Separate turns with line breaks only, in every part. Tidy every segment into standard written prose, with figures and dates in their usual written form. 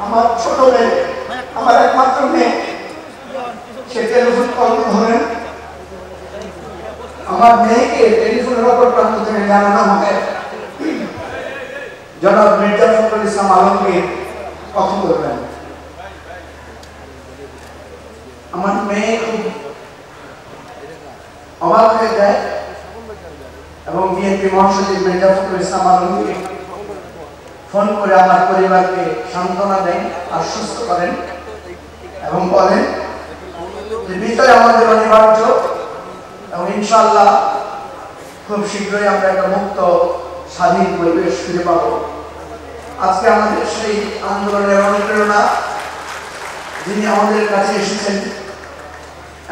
আমার ছোট মেয়ে, আমার একমাত্র মেয়ে, সে টেলিফোন কল ধরেন। আমার মেয়েকে টেলিফোনের অপর প্রান্ত থেকে জানানো হয় জনাব মির্জা ফখরুল ইসলাম আলমগীর কথা বলবেন। আমার মেয়ে খুব অবাক হয়ে যায় এবং বিএনপি মহাসচিব মির্জা ফখরুল ইসলাম আলমগীর ফোন করে আমার পরিবারকে সান্ত্বনা দেন, আশ্বস্ত করেন এবং বলেন যে বিজয় আমাদের অনিবার্য এবং ইনশাআল্লাহ খুব শীঘ্রই আমরা একটা মুক্ত স্বাধীন পরিবেশ ফিরে পাবো। আজকে আমাদের সেই আন্দোলনের অনুপ্রেরণা যিনি আমাদের কাছে এসেছেন,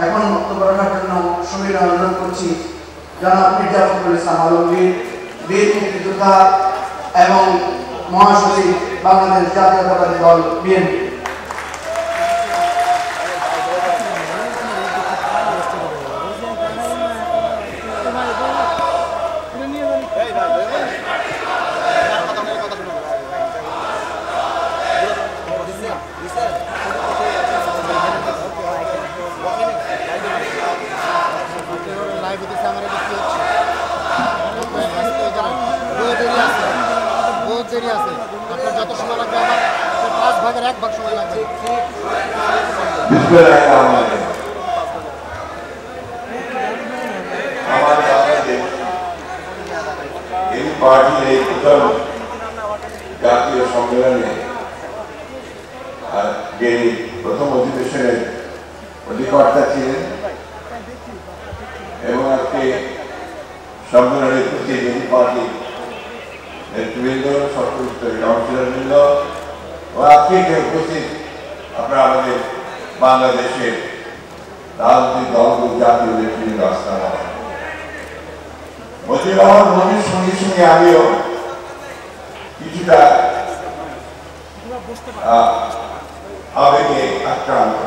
এখন বক্তব্য রাখার জন্য সুবিধা অনুরোধ করছি জনাব মির্জা ফখরুল ইসলাম আলমগীর, বীর মুক্তিযোদ্ধা এবং মহাসচিব বাংলাদেশ জাতীয়তাবাদী দল বিএনপি।
আপনার যত সময় লাগবে আমার 5 ভাগের 1 ভাগ সময় লাগবে।
এই পার্টির এই প্রথম জাতীয় সম্মেলনে যিনি প্রথম অধিবেশনের অধিকর্তা ছিলেন এবং আজকে সম্মেলনের প্রতি যিনি পার্টি নেতৃবৃন্দ, সর্বস্তরের কাউন্সিলরবৃন্দ ও আজকে উপস্থিত আপনারা আমাদের বাংলাদেশের রাজনৈতিক দলগুলো জাতীয় নেতৃবৃন্দ আসসালামু আলাইকুম। মজিবুর রহমান মনির সঙ্গে সঙ্গে আমিও কিছুটা আবেগে আক্রান্ত।